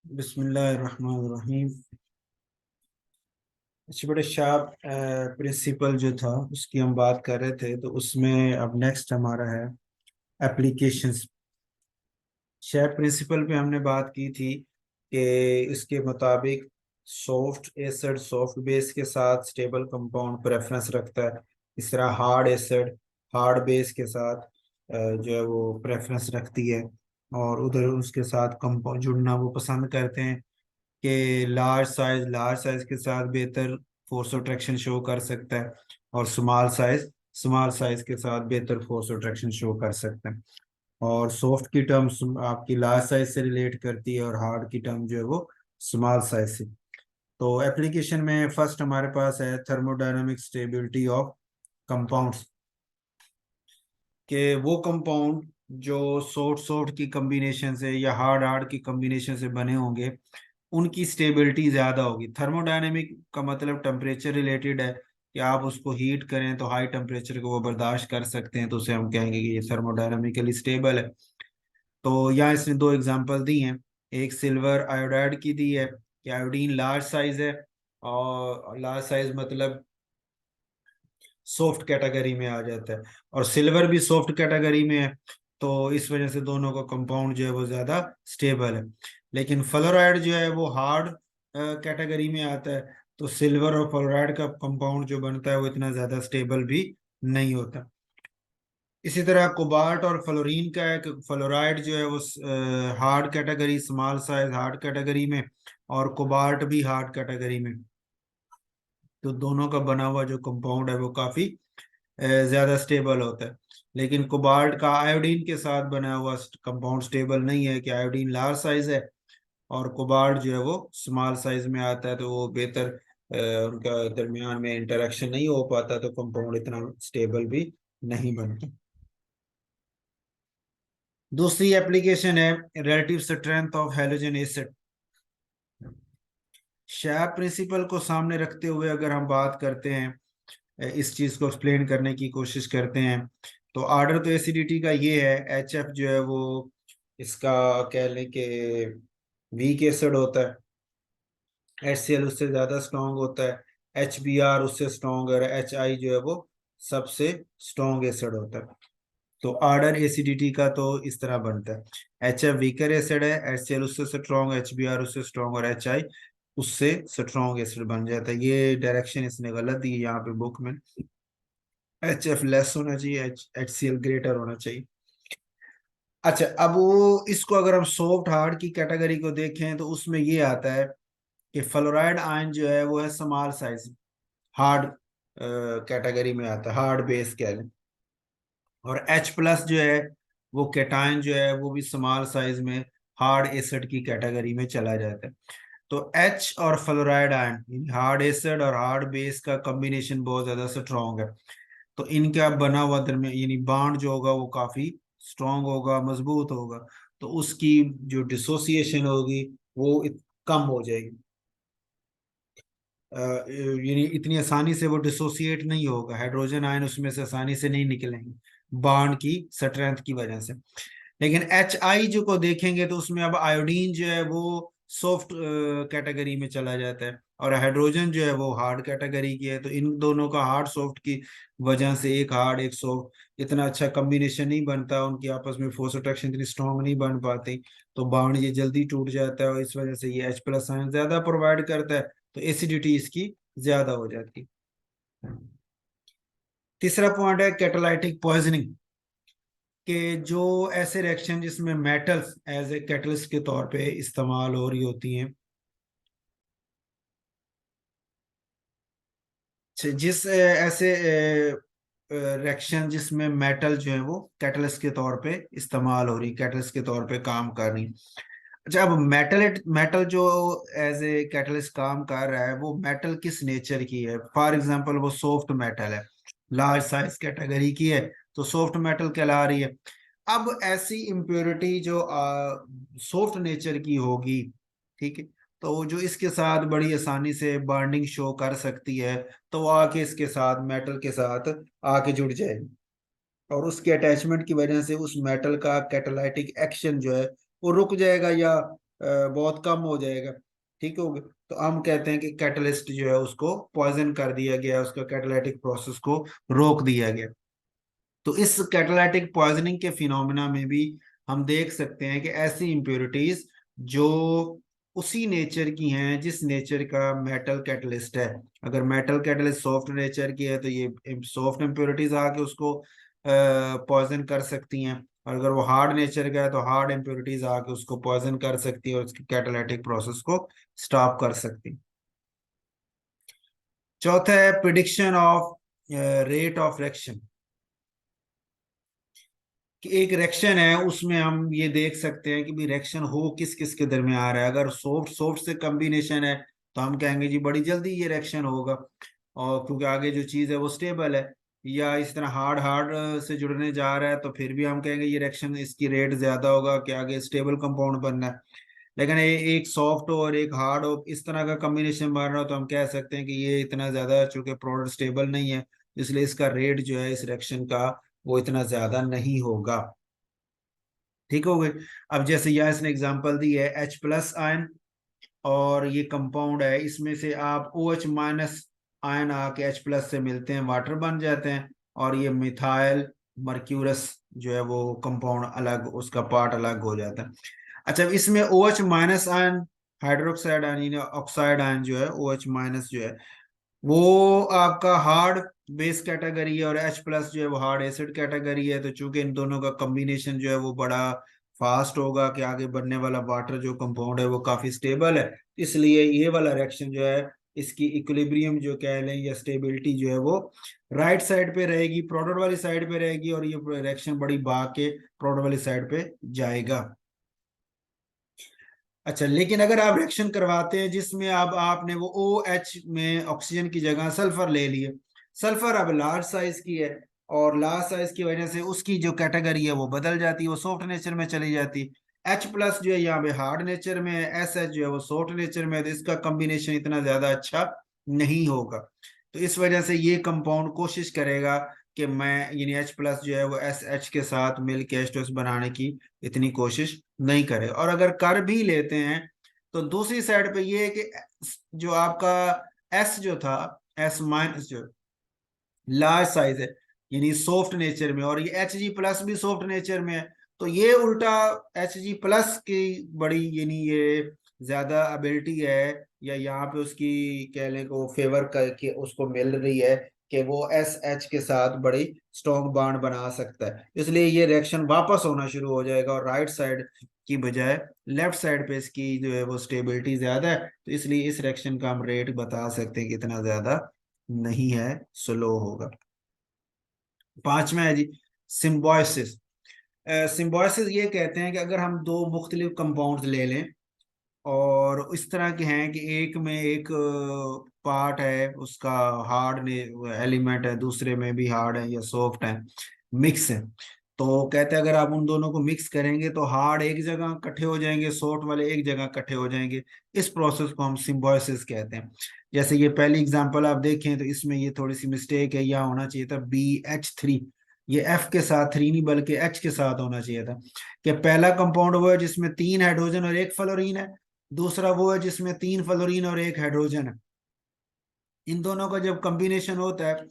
बिस्मिल्लाहिर्रहमानिर्रहीम। अच्छी बड़े शार्प प्रिंसिपल जो था उसकी हम बात कर रहे थे, तो उसमें अब नेक्स्ट हमारा है एप्लीकेशंस। शार्प प्रिंसिपल पे हमने बात की थी कि इसके मुताबिक सॉफ्ट एसिड सॉफ्ट बेस के साथ स्टेबल कंपाउंड प्रेफरेंस रखता है। इस तरह हार्ड एसिड हार्ड बेस के साथ जो है वो प्रेफरेंस रखती है, और उधर उसके साथ कंपाउंड जुड़ना वो पसंद करते हैं कि लार्ज साइज के साथ बेहतर फोर्स ऑफ ट्रैक्शन शो कर सकता है, और स्मॉल साइज के साथ बेहतर फोर्स ऑफ ट्रैक्शन शो कर सकता है। और सॉफ्ट की टर्म्स आपकी लार्ज साइज से रिलेट करती है, और हार्ड की टर्म जो है वो स्मॉल साइज से। तो एप्लीकेशन में फर्स्ट हमारे पास है थर्मोडायनामिक स्टेबिलिटी ऑफ कंपाउंड्स, कि वो कंपाउंड जो सॉफ्ट सॉफ्ट की कॉम्बिनेशन से या हार्ड हार्ड की कॉम्बिनेशन से बने होंगे उनकी स्टेबिलिटी ज्यादा होगी। थर्मोडायनेमिक का मतलब टेम्परेचर रिलेटेड है, कि आप उसको हीट करें तो हाई टेम्परेचर को वो बर्दाश्त कर सकते हैं, तो उसे हम कहेंगे कि ये थर्मोडायनेमिकली स्टेबल है। तो यहाँ इसने दो एग्जांपल दी हैं। एक सिल्वर आयोडाइड की दी है कि आयोडीन लार्ज साइज है, और लार्ज साइज मतलब सॉफ्ट कैटेगरी में आ जाता है, और सिल्वर भी सॉफ्ट कैटेगरी में है। तो इस वजह से दोनों का कंपाउंड जो है वो ज्यादा स्टेबल है। लेकिन फ्लोराइड जो है वो हार्ड कैटेगरी में आता है, तो सिल्वर और फ्लोराइड का कंपाउंड जो बनता है वो इतना ज्यादा स्टेबल भी नहीं होता। इसी तरह कोबाल्ट और फ्लोरीन का है कि फ्लोराइड जो है वो hard category small size hard category में, और कोबाल्ट भी हार्ड कैटेगरी में। तो दोनों का बना हुआ जो कंपाउंड है वो काफी ज्यादा स्टेबल होता है। लेकिन कोबाल्ट का आयोडीन के साथ बना हुआ कंपाउंड स्टेबल नहीं है, कि आयोडीन लार्ज साइज है और कोबाल्ट जो है वो स्मॉल साइज में आता है, तो वो बेहतर उनका दरमियान में इंटरेक्शन नहीं हो पाता, तो कंपाउंड इतना स्टेबल भी नहीं बनता। दूसरी एप्लीकेशन है relative strength of halogen acid. शैप प्रिंसिपल को सामने रखते हुए अगर हम बात करते हैं, इस चीज को एक्सप्लेन करने की कोशिश करते हैं, तो आर्डर तो एसिडिटी का ये है। एच एफ जो है वो इसका कह लें कि वीक एसिड होता है, एच सी एल उससे ज्यादा स्ट्रॉन्ग होता है, एच बी आर उससे स्ट्रॉन्ग है, एच आई जो है वो सबसे स्ट्रॉन्ग एसिड होता है। तो आर्डर एसिडिटी का तो इस तरह बनता है। एच एफ वीकर एसिड है, एच सी एल उससे स्ट्रॉन्ग, एच बी आर उससे स्ट्रॉन्ग, और एच आई उससे स्ट्रॉन्ग एसिड बन जाता है। ये डायरेक्शन इसने गलत दी है यहाँ पे बुक में। एच एफ लेस होना चाहिए, एच सी एल ग्रेटर होना चाहिए। अच्छा, अब वो इसको अगर हम सॉफ्ट हार्ड की कैटेगरी को देखें तो उसमें ये आता है कि फ्लोराइड आयन जो है वो है स्मॉल साइज हार्ड कैटेगरी में आता है, हार्ड बेस कह लें। और H प्लस जो है वो केटायन जो है वो भी स्मॉल साइज में हार्ड एसिड की कैटेगरी में चला जाता है। तो H और फ्लोराइड आयन हार्ड एसिड और हार्ड बेस का कॉम्बिनेशन बहुत ज्यादा स्ट्रॉन्ग है। तो इनका बना हुआ दरमियान यानी बॉन्ड जो होगा वो काफी स्ट्रॉन्ग होगा, मजबूत होगा। तो उसकी जो डिसोसिएशन होगी वो कम हो जाएगी। यानी इतनी आसानी से वो डिसोसिएट नहीं होगा, हाइड्रोजन आयन उसमें से आसानी से नहीं निकलेंगे बॉन्ड की स्ट्रेंथ की वजह से। लेकिन एच आई जो को देखेंगे तो उसमें अब आयोडीन जो है वो सॉफ्ट कैटेगरी में चला जाता है, और हाइड्रोजन जो है वो हार्ड कैटेगरी की है। तो इन दोनों का हार्ड सॉफ्ट की वजह से एक हार्ड एक सॉफ्ट इतना अच्छा कॉम्बिनेशन नहीं बनता, उनकी आपस में फोर्स अट्रैक्शन इतनी स्ट्रॉन्ग नहीं बन पाती। तो बॉन्ड ये जल्दी टूट जाता है, और इस वजह से ये H प्लस आयन ज्यादा प्रोवाइड करता है, तो एसिडिटी इसकी ज्यादा हो जाती है। तीसरा पॉइंट है कैटालाइटिक पॉइजनिंग, कि जो ऐसे रिएक्शन जिसमें मेटल्स एज ए कैटलिस्ट के तौर पे इस्तेमाल हो रही होती हैं, जिस ऐसे रिएक्शन जिसमें मेटल जो है वो कैटलिस्ट के तौर पे इस्तेमाल हो रही, कैटलिस्ट के तौर पे काम कर रही। अच्छा, अब मेटल मेटल जो एज ए कैटलिस्ट काम कर रहा है वो मेटल किस नेचर की है? फॉर एग्जांपल वो सॉफ्ट मेटल है, लार्ज साइज कैटेगरी की है, तो सॉफ्ट मेटल कहला रही है। अब ऐसी इम्प्योरिटी जो सॉफ्ट नेचर की होगी, ठीक है, तो जो इसके साथ बड़ी आसानी से बॉन्डिंग शो कर सकती है, तो वो आके इसके साथ मेटल के साथ आके जुड़ जाएगी, और उसके अटैचमेंट की वजह से उस मेटल का कैटालाइटिक एक्शन जो है वो रुक जाएगा, या बहुत कम हो जाएगा। ठीक हो गया, तो हम कहते हैं कि कैटलिस्ट जो है उसको पॉइजन कर दिया गया, उसका कैटालिटिक प्रोसेस को रोक दिया गया। तो इस कैटालिटिक पॉइजनिंग के फिनोमेना में भी हम देख सकते हैं कि ऐसी इम्प्योरिटीज जो उसी नेचर की हैं जिस नेचर का मेटल कैटलिस्ट है। अगर मेटल कैटलिस्ट सॉफ्ट नेचर की है तो ये सॉफ्ट इम्प्योरिटीज आके उसको पॉइजन कर सकती हैं, और अगर वो हार्ड नेचर का है तो हार्ड इम्प्योरिटीज आके उसको पॉइजन कर सकती है और उसकी कैटालिटिक प्रोसेस को स्टॉप कर सकती हैं। चौथा है prediction of rate of reaction. कि एक रिएक्शन है उसमें हम ये देख सकते हैं कि भी रिएक्शन हो किस किस के दरमियान आ रहा है। अगर सॉफ्ट सॉफ्ट से कॉम्बिनेशन है तो हम कहेंगे जी बड़ी जल्दी ये रिएक्शन होगा, और क्योंकि आगे जो चीज है वो स्टेबल है। या इस तरह हार्ड हार्ड से जुड़ने जा रहा है तो फिर भी हम कहेंगे ये रिएक्शन इसकी रेट ज्यादा होगा कि आगे स्टेबल कंपाउंड बनना है। लेकिन एक सॉफ्ट हो और एक हार्ड हो, इस तरह का कॉम्बिनेशन बन रहा हो तो हम कह सकते हैं कि ये इतना ज्यादा, चूंकि प्रोडक्ट स्टेबल नहीं है, इसलिए इसका रेट जो है इस रिएक्शन का वो इतना ज्यादा नहीं होगा। ठीक हो गई। अब जैसे यहाँ इसने एग्जांपल दी है H+ आयन, और ये कंपाउंड है, इसमें से आप OH- आयन आके H+ से मिलते हैं, वाटर बन जाते हैं, और ये मिथाइल मर्क्यूरस जो है वो कंपाउंड अलग, उसका पार्ट अलग हो जाता है। अच्छा, इसमें OH- आयन, हाइड्रोक्साइड आयन यानी ऑक्साइड आयन जो है, OH- जो है वो आपका हार्ड बेस कैटेगरी है, और H+ जो है वो हार्ड एसिड कैटेगरी है। तो चूंकि इन दोनों का कॉम्बिनेशन जो है वो बड़ा फास्ट होगा कि आगे बनने वाला वाटर जो कंपाउंड है वो काफी स्टेबल है, इसलिए ये वाला रिएक्शन जो है इसकी इक्विलिब्रियम जो कह लें या स्टेबिलिटी जो है वो राइट साइड पे रहेगी, प्रोडक्ट वाली साइड पे रहेगी, और ये रिएक्शन बड़ी भाग के प्रोडक्ट वाली साइड पे जाएगा। अच्छा, लेकिन अगर आप रिएक्शन करवाते हैं जिसमें अब आपने वो OH में ऑक्सीजन की जगह सल्फर ले लिए, सल्फर अब लार्ज साइज की है, और लार्ज साइज की वजह से उसकी जो कैटेगरी है वो बदल जाती है, वो सॉफ्ट नेचर में चली जाती है। H+ जो है यहाँ पे हार्ड नेचर में है, SH जो है वो सॉफ्ट नेचर में है, तो इसका कॉम्बिनेशन इतना ज्यादा अच्छा नहीं होगा। तो इस वजह से ये कंपाउंड कोशिश करेगा कि मैं यानी H+ जो है वो SH के साथ मिल के H2S बनाने की इतनी कोशिश नहीं करे। और अगर कर भी लेते हैं तो दूसरी साइड पे ये है कि जो आपका S जो था, S- जो लार्ज साइज है यानी सॉफ्ट नेचर में, और ये Hg+ भी सॉफ्ट नेचर में है, तो ये उल्टा Hg+ की बड़ी यानी ये ज्यादा एबिलिटी है, या यहाँ पे उसकी कह लें को फेवर करके उसको मिल रही है कि वो SH के साथ बड़ी स्ट्रॉन्ग बॉन्ड बना सकता है, इसलिए ये रिएक्शन वापस होना शुरू हो जाएगा, और राइट साइड की बजाय लेफ्ट साइड पे इसकी जो है वो स्टेबिलिटी ज्यादा है, तो इसलिए इस रिएक्शन का हम रेट बता सकते हैं कि इतना ज्यादा नहीं है, स्लो होगा। पांचवा है जी सिम्बायोसिस। सिम्बायोसिस ये कहते हैं कि अगर हम दो मुख्तलिफ कंपाउंड्स ले लें, और इस तरह के हैं कि एक में एक पार्ट है उसका हार्ड ने एलिमेंट है, दूसरे में भी हार्ड है या सॉफ्ट है, मिक्स है, तो कहते हैं अगर आप उन दोनों को मिक्स करेंगे तो हार्ड एक जगह इकट्ठे हो जाएंगे, सॉफ्ट वाले एक जगह इकट्ठे हो जाएंगे। इस प्रोसेस को हम सिम्बायोसिस कहते हैं। जैसे ये पहली एग्जांपल आप देखें तो इसमें ये थोड़ी सी मिस्टेक है, यहाँ होना चाहिए था BH3, ये F के साथ थ्री नहीं बल्कि H के साथ होना चाहिए था। कि पहला कंपाउंड वो है जिसमें 3 हाइड्रोजन और 1 फ्लोरीन है, दूसरा वो है जिसमें 3 फ्लोरीन और 1 हाइड्रोजन है। इन दोनों का जब कॉम्बिनेशन होता है,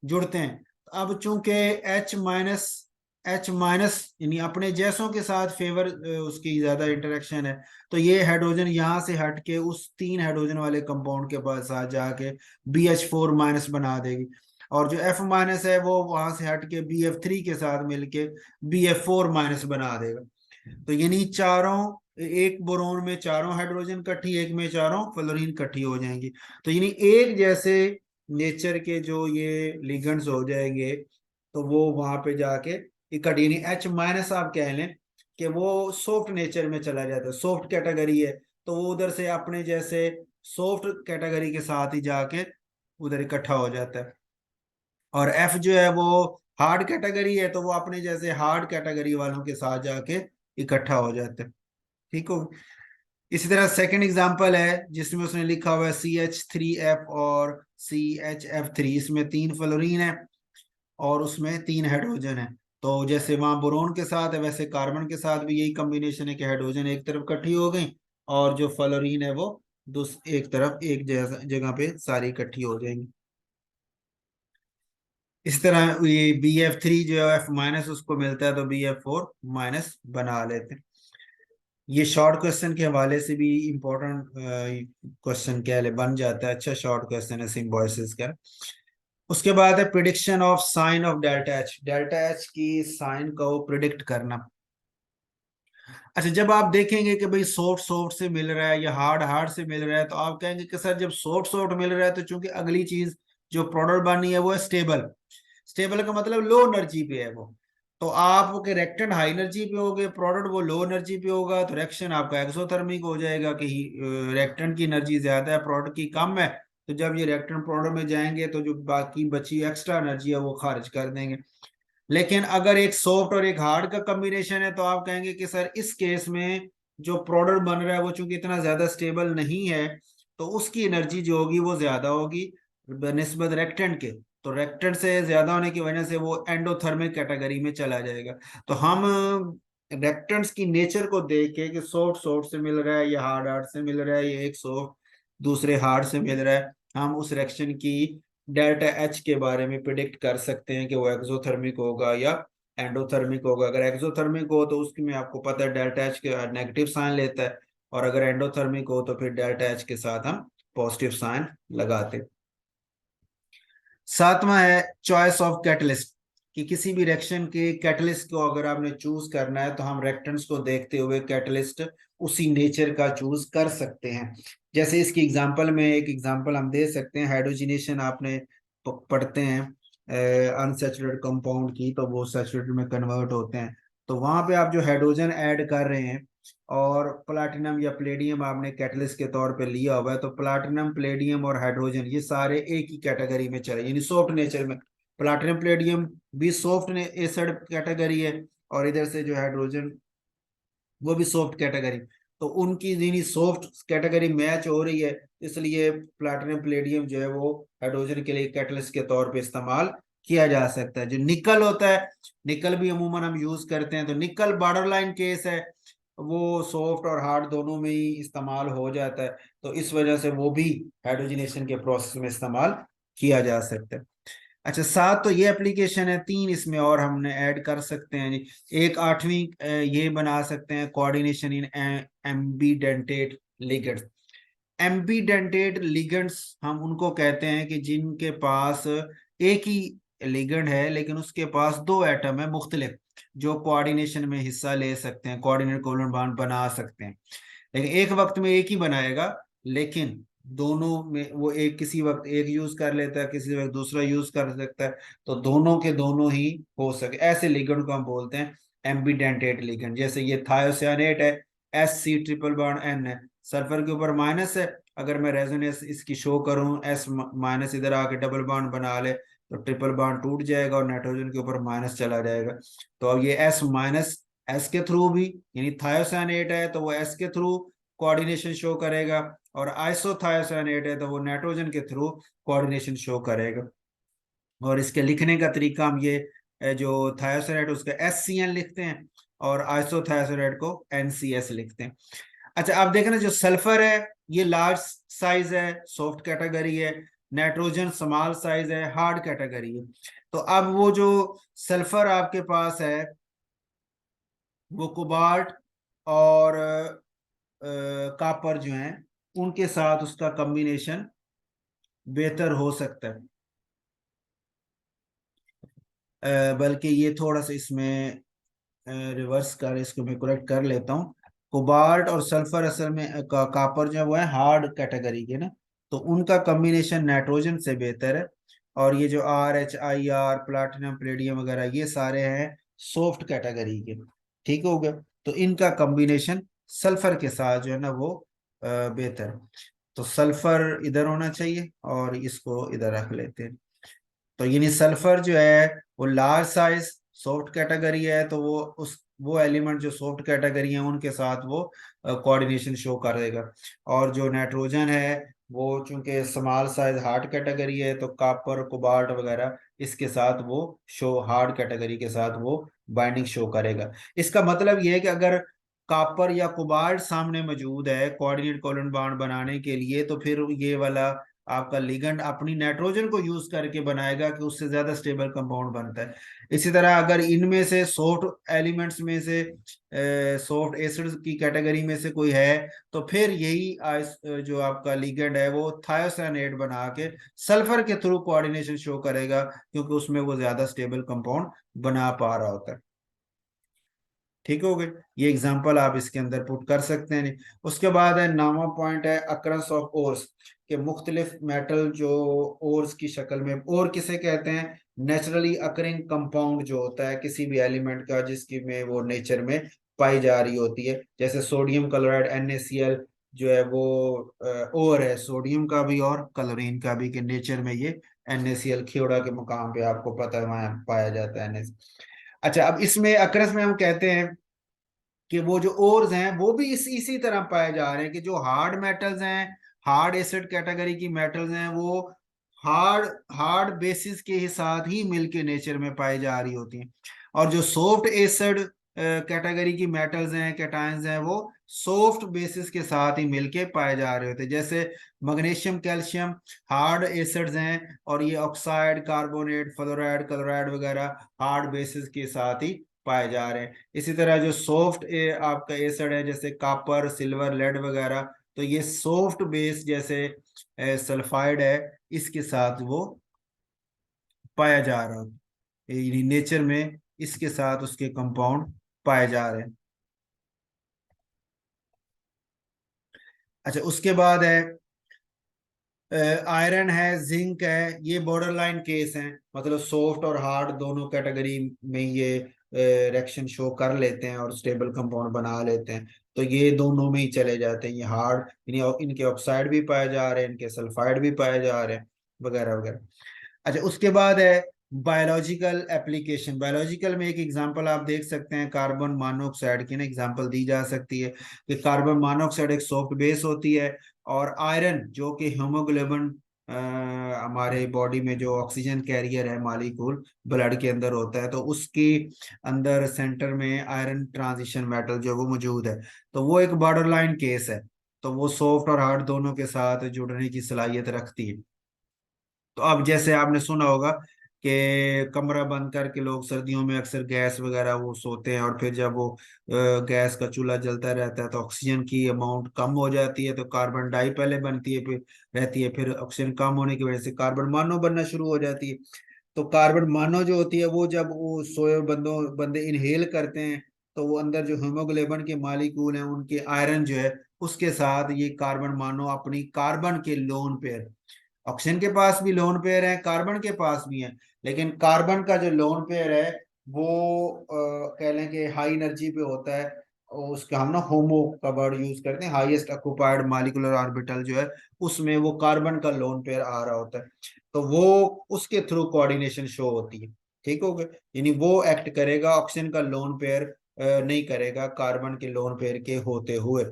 जुड़ते हैं, तो अब चूंकि H माइनस यानी अपने जैसों के साथ फेवर उसकी ज्यादा इंटरेक्शन है, तो ये हाइड्रोजन यहाँ से हट के उस 3 हाइड्रोजन वाले कंपाउंड के पास साथ जाके BH4- बना देगी, और जो F- है वो वहां से हट के BF3 के साथ मिलके BF4- बना देगा। तो यानी चारों, एक बोरोन में चारों हाइड्रोजन इकट्ठी, एक में चारों फ्लोरीन इकट्ठी हो जाएंगी, तो यानी एक जैसे नेचर के जो ये लिगेंड्स हो जाएंगे, तो वो वहां पे जाके इकट्ठी, यानी H- आप कह लें कि वो सॉफ्ट नेचर में चला जाता है, सॉफ्ट कैटेगरी है, तो वो उधर से अपने जैसे सॉफ्ट कैटेगरी के साथ ही जाके उधर इकट्ठा हो जाता है। और F जो है वो हार्ड कैटेगरी है, तो वो अपने जैसे हार्ड कैटेगरी वालों के साथ जाके इकट्ठा हो जाते हैं। ठीक हो। इसी तरह सेकंड एग्जांपल है जिसमें उसने लिखा हुआ है CH3F और CHF3, इसमें 3 फ्लोरीन है और उसमें 3 हाइड्रोजन है। तो जैसे वहां बोरोन के साथ है वैसे कार्बन के साथ भी यही कॉम्बिनेशन है कि हाइड्रोजन एक तरफ इकट्ठी हो गई, और जो फ्लोरीन है वो एक तरफ एक जगह पे सारी इकट्ठी हो जाएंगी। इस तरह ये BF3 जो है F- उसको मिलता है तो BF4- बना लेते हैं। ये शॉर्ट क्वेश्चन के हवाले से भी इम्पोर्टेंट क्वेश्चन क्या है बन जाता है, अच्छा शॉर्ट क्वेश्चन है सिम्बोसिस का। उसके बाद है prediction of sine of delta H, delta H की साइन को प्रिडिक्ट करना। अच्छा, जब आप देखेंगे कि भाई सॉफ्ट सॉफ्ट से मिल रहा है या हार्ड हार्ड से मिल रहा है, तो आप कहेंगे कि सर जब सॉफ्ट सॉफ्ट मिल रहा है तो चूंकि अगली चीज जो प्रोडक्ट बनी है वो है स्टेबल। स्टेबल का मतलब लो एनर्जी पे है वो। तो आप के रिएक्टेंट हाई एनर्जी पे हो गए, प्रोडक्ट वो लो एनर्जी पे होगा, तो रिएक्शन आपका एक्सोथर्मिक हो जाएगा कि रिएक्टेंट की एनर्जी ज्यादा है प्रोडक्ट की कम है। तो जब ये रिएक्टेंट प्रोडक्ट में जाएंगे तो जो बाकी बची एक्स्ट्रा एनर्जी है वो खारिज कर देंगे। लेकिन अगर एक सॉफ्ट और एक हार्ड का कॉम्बिनेशन है तो आप कहेंगे कि सर इस केस में जो प्रोडक्ट बन रहा है वो चूंकि इतना ज्यादा स्टेबल नहीं है, तो उसकी एनर्जी जो होगी वो ज्यादा होगी बनिस्बत रेक्टेंट के। तो रेक्टेंट से ज्यादा होने की वजह से वो एंडोथर्मिक कैटेगरी में चला जाएगा। तो हम रेक्टेंट्स की नेचर को देख के कि सॉफ्ट सॉफ्ट से मिल रहा है या हार्ड हार्ड से मिल रहा है या एक सॉफ्ट दूसरे हार्ड से मिल रहा है, हम उस रिएक्शन की डेल्टा एच के बारे में प्रिडिक्ट कर सकते हैं कि वो एक्सोथर्मिक होगा या एंडोथर्मिक होगा। अगर एक्सोथर्मिक हो तो उसकी में आपको पता है डेल्टा एच के नेगेटिव साइन लेता है, और अगर एंडोथर्मिक हो तो फिर डेल्टा एच के साथ हम पॉजिटिव साइन लगाते हैं। सातवां है चॉइस ऑफ कैटलिस्ट, कि किसी भी रिएक्शन के कैटलिस्ट को अगर आपने चूज करना है तो हम रिएक्टेंट्स को देखते हुए कैटलिस्ट उसी नेचर का चूज कर सकते हैं। जैसे इसकी एग्जांपल में एक एग्जांपल हम दे सकते हैं, हाइड्रोजनेशन आपने पढ़ते हैं अनसैचुरेटेड कंपाउंड की, तो वो सैचुरेटेड में कन्वर्ट होते हैं। तो वहां पे आप जो हाइड्रोजन ऐड कर रहे हैं और प्लाटिनम या प्लेडियम आपने कैटलिस्ट के तौर पे लिया हुआ है, तो प्लाटिनम प्लेडियम और हाइड्रोजन ये सारे एक ही कैटेगरी में चले, यानी सॉफ्ट नेचर में। प्लाटिनम प्लेडियम भी सॉफ्ट एसिड कैटेगरी है, और इधर से जो हाइड्रोजन वो भी सॉफ्ट कैटेगरी। तो उनकी यानी सॉफ्ट कैटेगरी मैच हो रही है, इसलिए प्लैटिनम प्लेडियम जो है वो हाइड्रोजन के लिए कैटलिस्ट के तौर पे इस्तेमाल किया जा सकता है। जो निकल होता है, निकल भी अमूमन हम यूज करते हैं, तो निकल बॉर्डर लाइन केस है, वो सॉफ्ट और हार्ड दोनों में ही इस्तेमाल हो जाता है। तो इस वजह से वो भी हाइड्रोजनेशन के प्रोसेस में इस्तेमाल किया जा सकता है। अच्छा, सात तो ये एप्लीकेशन है, तीन इसमें और हमने ऐड कर सकते हैं जी। एक आठवीं ये बना सकते हैं coordination in ambidentate ligands. Ambidentate ligands हम उनको कहते हैं कि जिनके पास एक ही लिगेंड है लेकिन उसके पास दो एटम है मुख्तलिफ, जो कोऑर्डिनेशन में हिस्सा ले सकते हैं, कोऑर्डिनेट कोवलेंट बॉन्ड बना सकते हैं। लेकिन एक वक्त में एक ही बनाएगा, लेकिन दोनों में वो एक किसी वक्त एक यूज कर लेता है, किसी वक्त दूसरा यूज कर सकता है। तो दोनों के दोनों ही हो सके, ऐसे लिगेंड को हम बोलते हैं एम्बीडेंटेट लिगेंड। जैसे ये थायोसानेट है, Sc ट्रिपल बॉन्ड N है, सल्फर के ऊपर माइनस है, अगर मैं रेजोनेंस इसकी शो करूं S- इधर आके डबल बॉन्ड बना ले तो ट्रिपल बॉन्ड टूट जाएगा और नाइट्रोजन के ऊपर माइनस चला जाएगा। तो अब ये S- के थ्रू भी, यानी थायोसानेट है तो वो S के थ्रू कोऑर्डिनेशन शो करेगा, और आइसोथायोसानेट है तो वो नाइट्रोजन के थ्रू कोऑर्डिनेशन शो करेगा। और इसके लिखने का तरीका हम ये जो थायोसानेट उसका SCN लिखते हैं और आइसोथायोसानेट को NCS लिखते हैं। अच्छा, आप देखें ना, जो सल्फर है ये लार्ज साइज है, सॉफ्ट कैटेगरी है, नाइट्रोजन स्मॉल साइज है, हार्ड कैटेगरी है। तो अब वो जो सल्फर आपके पास है वो कोबाल्ट और कापर जो हैं उनके साथ उसका कॉम्बिनेशन बेहतर हो सकता है। बल्कि ये थोड़ा सा इसमें रिवर्स कर, इसको मैं करेक्ट कर लेता हूँ। कोबाल्ट और सल्फर असल में कापर जो है वो है हार्ड कैटेगरी के ना, तो उनका कॉम्बिनेशन नाइट्रोजन से बेहतर है। और ये जो RHIR प्लाटिनम प्लेडियम वगैरह ये सारे हैं सॉफ्ट कैटेगरी के। ठीक हो गया, तो इनका कॉम्बिनेशन सल्फर के साथ जो है ना वो बेहतर है। तो सल्फर इधर होना चाहिए और इसको इधर रख लेते हैं। तो यानी सल्फर जो है वो लार्ज साइज सॉफ्ट कैटेगरी है, तो वो एलिमेंट जो सॉफ्ट कैटेगरी है उनके साथ वो कोऑर्डिनेशन शो करेगा। और जो नाइट्रोजन है वो चूंकि स्मॉल साइज हार्ड कैटेगरी है, तो कॉपर कोबाल्ट वगैरह इसके साथ वो शो हार्ड कैटेगरी के साथ वो बाइंडिंग शो करेगा। इसका मतलब ये है कि अगर कॉपर या कोबाल्ट सामने मौजूद है कोऑर्डिनेट कोवलेंट बॉन्ड बनाने के लिए, तो फिर ये वाला आपका लिगेंड अपनी नाइट्रोजन को यूज करके बनाएगा कि उससे ज्यादा स्टेबल कंपाउंड बनता है। इसी तरह अगर इनमें से सॉफ्ट एलिमेंट्स में से सॉफ्ट एसिड्स की कैटेगरी में से कोई है, तो फिर यही जो आपका लिगेंड है वो थायोसाइनेट बना के सल्फर के थ्रू कोऑर्डिनेशन शो करेगा, क्योंकि उसमें वो ज्यादा स्टेबल कंपाउंड बना पा रहा होता है। ठीक हो गए, ये एग्जांपल आप इसके अंदर पुट कर सकते हैं। उसके बाद है नामा पॉइंट है अक्रंस ऑफ ओर्स, के मुख्तलिफ मेटल जो ओर्स की शक्ल में, और किसे कहते हैं, नेचुरली अकरिंग कंपाउंड जो होता है किसी भी एलिमेंट का जिसकी में वो नेचर में पाई जा रही होती है, जैसे सोडियम क्लोराइड NaCl जो है वो और है सोडियम का भी और क्लोरीन का भी, कि नेचर में ये NaCl खियोड़ा के मुकाम पे आपको पता है वहां पाया जाता है NaCl। अच्छा, अब इसमें अक्रस में हम कहते हैं कि वो जो ओर्स हैं वो भी इसी तरह पाए जा रहे हैं कि जो हार्ड मेटल्स हैं, हार्ड एसिड कैटेगरी की मेटल्स हैं, वो हार्ड हार्ड बेसिस के साथ ही मिलके नेचर में पाई जा रही होती हैं। और जो सॉफ्ट एसिड कैटेगरी की मेटल्स हैं, कैटायंस हैं, वो सॉफ्ट बेसिस के साथ ही मिलके पाए जा रहे होते हैं। जैसे मैग्नीशियम, कैल्शियम हार्ड एसिड्स हैं, और ये ऑक्साइड, कार्बोनेट, फ्लोराइड, क्लोराइड वगैरह हार्ड बेसिस के साथ ही पाए जा रहे हैं। इसी तरह जो सॉफ्ट आपका एसिड है जैसे कॉपर, सिल्वर, लेड वगैरह, तो ये सॉफ्ट बेस जैसे सल्फाइड है, इसके साथ वो पाया जा रहा है नेचर में, इसके साथ उसके कंपाउंड पाए जा रहे हैं। अच्छा, उसके बाद है आयरन है, जिंक है, ये बॉर्डर लाइन केस हैं, मतलब सॉफ्ट और हार्ड दोनों कैटेगरी में ये रिएक्शन शो कर लेते हैं और स्टेबल कंपाउंड बना लेते हैं। तो ये दोनों में ही चले जाते हैं, ये हार्ड, इनके ऑक्साइड भी पाए जा रहे हैं, इनके सल्फाइड भी पाए जा रहे हैं, वगैरह वगैरह। अच्छा, उसके बाद है बायोलॉजिकल एप्लीकेशन। बायोलॉजिकल में एक एग्जांपल आप देख सकते हैं, कार्बन मोनोऑक्साइड की ना एग्जांपल दी जा सकती है कि कार्बन मोनोऑक्साइड एक सॉफ्ट बेस होती है, और आयरन जो कि हीमोग्लोबिन हमारे बॉडी में जो ऑक्सीजन कैरियर है मॉलिक्यूल ब्लड के अंदर होता है, तो उसके अंदर सेंटर में आयरन ट्रांजिशन मेटल जो वो मौजूद है, तो वो एक बॉर्डर लाइन केस है। तो वो सॉफ्ट और हार्ड दोनों के साथ जुड़ने की सलाहियत रखती है। तो अब जैसे आपने सुना होगा कि कमरा बंद करके लोग सर्दियों में अक्सर गैस वगैरह वो सोते हैं, और फिर जब वो गैस का चूल्हा जलता रहता है तो ऑक्सीजन की अमाउंट कम हो जाती है, तो कार्बन डाई पहले बनती है, फिर रहती है, फिर ऑक्सीजन कम होने की वजह से कार्बन मोनो बनना शुरू हो जाती है। तो कार्बन मोनो जो होती है वो जब वो सोए बंदे इनहेल करते हैं, तो वो अंदर जो हीमोग्लोबिन के मालिक्यूल हैं उनके आयरन जो है उसके साथ ये कार्बन मोनो अपनी कार्बन के लोन पेयर, ऑक्सीजन के पास भी लोन पेयर है, कार्बन के पास भी है, लेकिन कार्बन का जो लोन पेयर है वो कह लें कि हाई एनर्जी पे होता है, और उसका हम ना होमो का वर्ड यूज करते हैं, हाईएस्ट ऑक्युपाइड मॉलिक्यूलर ऑर्बिटल जो है उसमें वो कार्बन का लोन पेयर आ रहा होता है, तो वो उसके थ्रू कोऑर्डिनेशन शो होती है। ठीक हो गया, यानी वो एक्ट करेगा, ऑक्सीजन का लोन पेयर नहीं करेगा कार्बन के लोन पेयर के होते हुए।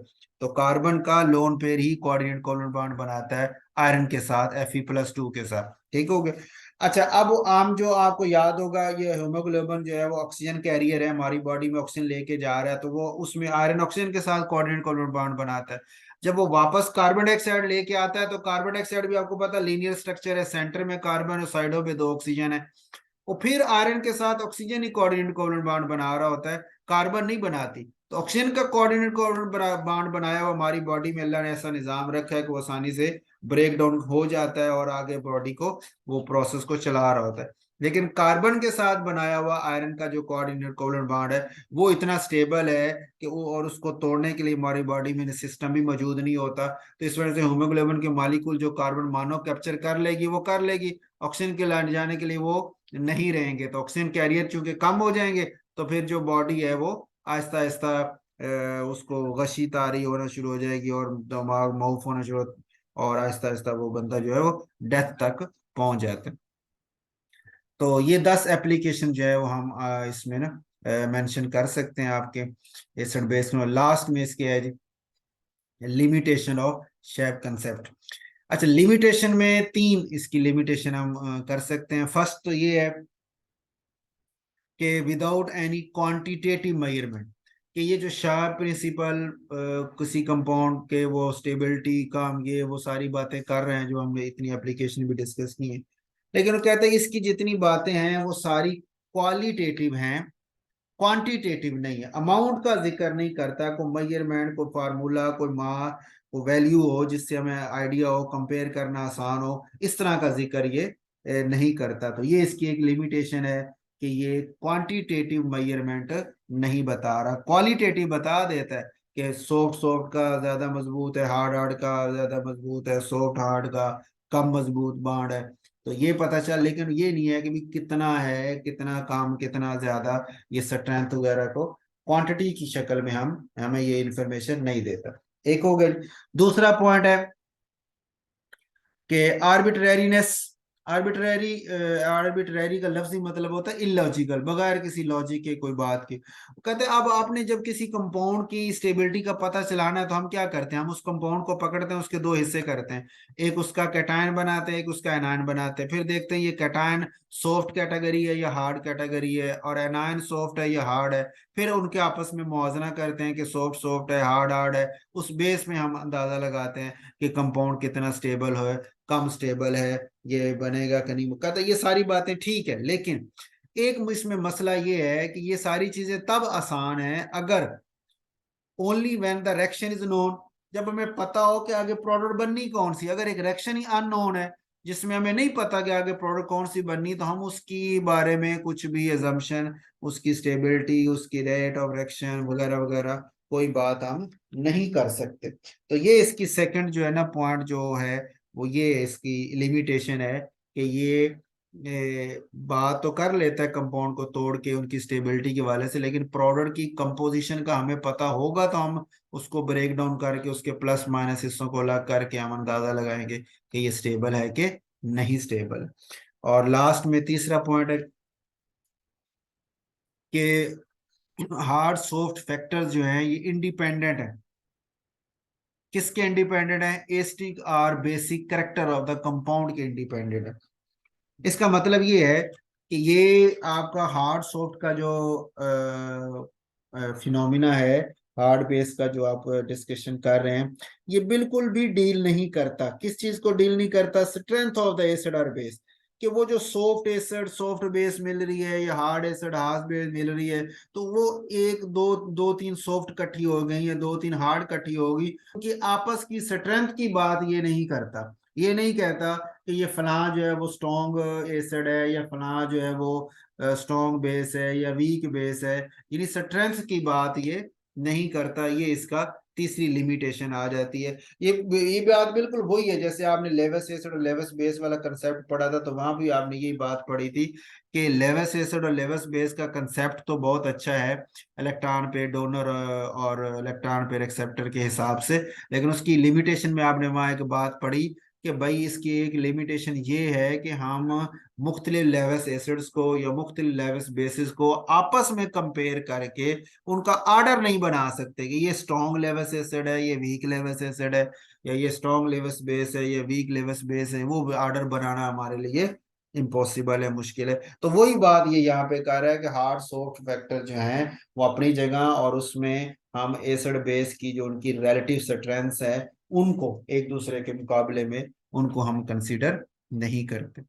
तो कार्बन का लोन पेयर ही कोऑर्डिनेट कोवलेंट बॉन्ड बनाता है आयरन के साथ, Fe+2 के साथ। ठीक हो गया। अच्छा, अब आम जो आपको याद होगा, ये हीमोग्लोबिन जो है वो ऑक्सीजन कैरियर है, हमारी बॉडी में ऑक्सीजन लेके जा रहा है, तो वो उसमें आयरन ऑक्सीजन के साथ कोऑर्डिनेट कोवलेंट बॉन्ड बनाता है। जब वो वापस कार्बन डाइऑक्साइड लेके आता है, तो कार्बन डाइऑक्साइड भी आपको पता लीनियर स्ट्रक्चर है, सेंटर में कार्बन और साइडों पे दो ऑक्सीजन है, वो फिर आयरन के साथ ऑक्सीजन ही कोऑर्डिनेट कोवलेंट बॉन्ड बना रहा होता है, कार्बन नहीं बनाती। तो ऑक्सीजन का कोऑर्डिनेट कोवलेंट बॉन्ड बनाया हुआ हमारी बॉडी में अल्लाह ने ऐसा निजाम रखा है कि वो आसानी से ब्रेक डाउन हो जाता है और आगे बॉडी को वो प्रोसेस को चला रहा होता है। लेकिन कार्बन के साथ बनाया हुआ आयरन का जो कोऑर्डिनेट कोवलेंट बॉन्ड है वो इतना स्टेबल है कि वो, और उसको तोड़ने के लिए हमारी बॉडी में सिस्टम भी मौजूद नहीं होता। तो इस वजह से हीमोग्लोबिन के मॉलिक्यूल जो कार्बन मानो कैप्चर कर लेगी वो कर लेगी, ऑक्सीजन के लाने जाने के लिए वो नहीं रहेंगे, तो ऑक्सीजन कैरियर चूंकि कम हो जाएंगे, तो फिर जो बॉडी है वो आहिस्ता आहिस्ता उसको गशी तारी होना शुरू हो जाएगी, और दिमाग माउफ होना शुरू, और आहिस्ता आहिस्ता वो बंदा जो है वो डेथ तक पहुंच जाता है। तो ये 10 एप्लीकेशन जो है वो हम इसमें ना मेंशन कर सकते हैं आपके एसिड बेस में। लास्ट में इसके है लिमिटेशन ऑफ शेप कंसेप्ट। अच्छा, लिमिटेशन में तीन इसकी लिमिटेशन हम कर सकते हैं। फर्स्ट तो ये है कि विदाउट एनी क्वांटिटेटिव मेजरमेंट, कि ये जो शाह प्रिंसिपल किसी कंपाउंड के वो स्टेबिलिटी का हम ये वो सारी बातें कर रहे हैं जो हमने इतनी एप्लीकेशन भी डिस्कस की है, लेकिन वो कहते हैं इसकी जितनी बातें हैं वो सारी क्वालिटेटिव हैं, क्वांटिटेटिव नहीं है। अमाउंट का जिक्र नहीं करता, कोई मेजरमेंट, कोई फार्मूला, कोई मास, कोई वैल्यू हो जिससे हमें आइडिया हो, कंपेयर करना आसान हो, इस तरह का जिक्र ये नहीं करता। तो ये इसकी एक लिमिटेशन है कि ये क्वांटिटेटिव मेजरमेंट नहीं बता रहा, क्वालिटेटिव बता देता है कि सॉफ्ट सॉफ्ट का ज्यादा मजबूत है, हार्ड हार्ड का ज्यादा मजबूत है, सॉफ्ट हार्ड का कम मजबूत बांड है। तो ये पता चल, लेकिन ये नहीं है कि भी कितना है, कितना काम, कितना ज्यादा, ये स्ट्रेंथ वगैरह को क्वांटिटी की शक्ल में हम हमें ये इंफॉर्मेशन नहीं देता। एक हो गई। दूसरा पॉइंट है कि आर्बिट्रेरीनेस। आर्बिट्रेरी, आर्बिट्रेरी का लफ्जी मतलब होता है इलॉजिकल, बगैर किसी लॉजिक के कोई बात के। कहते हैं अब आपने जब किसी कंपाउंड की स्टेबिलिटी का पता चलाना है तो हम क्या करते हैं, हम उस कंपाउंड को पकड़ते हैं, उसके दो हिस्से करते हैं, एक उसका कैटायन बनाते हैं, एक उसका एनायन बनाते हैं, फिर देखते हैं ये कैटायन सॉफ्ट कैटेगरी है या हार्ड कैटेगरी है, और एनायन सॉफ्ट है या हार्ड है। फिर उनके आपस में मुआवजा करते हैं कि सॉफ्ट सॉफ्ट है, हार्ड हार्ड है। उस बेस में हम अंदाजा लगाते हैं कि कंपाउंड कितना स्टेबल है, कम स्टेबल है, ये बनेगा कि नहीं। कहता ये सारी बातें ठीक है, लेकिन एक इसमें मसला ये है कि ये सारी चीजें तब आसान है अगर only when the reaction is known, जब हमें पता हो कि आगे प्रोडक्ट बननी कौन सी। अगर एक रिएक्शन ही अननोन है जिसमें हमें नहीं पता कि आगे प्रोडक्ट कौन सी बननी, तो हम उसकी बारे में कुछ भी एजम्पशन, उसकी स्टेबिलिटी, उसकी रेट ऑफ रिएक्शन वगैरह वगैरह कोई बात हम नहीं कर सकते। तो ये इसकी सेकंड जो है ना पॉइंट जो है, वो ये इसकी लिमिटेशन है कि ये बात तो कर लेता है कंपाउंड को तोड़ के उनकी स्टेबिलिटी के वाले से, लेकिन प्रोडक्ट की कंपोजिशन का हमें पता होगा तो हम उसको ब्रेक डाउन करके उसके प्लस माइनस हिस्सों को अलग करके हम अंदाजा लगाएंगे कि ये स्टेबल है कि नहीं स्टेबल। और लास्ट में तीसरा पॉइंट है कि हार्ड सॉफ्ट फैक्टर्स जो हैं ये इंडिपेंडेंट है। किसके इंडिपेंडेंट है? एस्टिक और basic character of the compound के इंडिपेंडेंट है। इसका मतलब ये है कि ये आपका हार्ड सॉफ्ट का जो फिनोमिना है, हार्ड बेस का जो आप डिस्कशन कर रहे हैं, ये बिल्कुल भी डील नहीं करता। किस चीज को डील नहीं करता? स्ट्रेंथ ऑफ द एसिड और बेस, कि वो जो सॉफ्ट एसिड सॉफ्ट बेस मिल रही है या हार्ड एसिड हार्ड बेस मिल रही है, तो वो एक दो दो तीन सॉफ्ट इकट्ठी हो गई या दो तीन हार्ड इकट्ठी होगी, क्योंकि आपस की स्ट्रेंथ की बात ये नहीं करता। ये नहीं कहता कि ये फलां जो है वो स्ट्रॉन्ग एसिड है या फलां जो है वो स्ट्रॉन्ग बेस है या वीक बेस है, यानी स्ट्रेंथ की बात ये नहीं करता। ये इसका तीसरी लिमिटेशन आ जाती है। ये बात बिल्कुल वही है जैसे आपने लेवस एसिड और लेवस बेस वाला कंसेप्ट पढ़ा था, तो वहां भी आपने यही बात पढ़ी थी कि लेवस एसिड और लेवस बेस का कंसेप्ट तो बहुत अच्छा है इलेक्ट्रॉन पे डोनर और इलेक्ट्रॉन पे एक्सेप्टर के हिसाब से, लेकिन उसकी लिमिटेशन में आपने वहां एक बात पढ़ी कि भाई इसकी एक लिमिटेशन ये है कि हम मुख्तलिफ लेवस एसिड्स को या मुख्तलिफ लेवस बेसिस को आपस में कंपेयर करके उनका आर्डर नहीं बना सकते कि ये स्ट्रॉन्ग लेवस एसिड है, ये वीक लेवस एसिड है, या ये स्ट्रॉन्ग लेवस बेस है, ये वीक लेवस बेस है। वो आर्डर बनाना हमारे लिए इम्पॉसिबल है, मुश्किल है। तो वही बात ये यहाँ पे कह रहा है कि हार्ड सॉफ्ट फैक्टर जो हैं वो अपनी जगह, और उसमें हम एसिड बेस की जो उनकी रिलेटिव स्ट्रेंथ है उनको एक दूसरे के मुकाबले में उनको हम कंसीडर नहीं करते।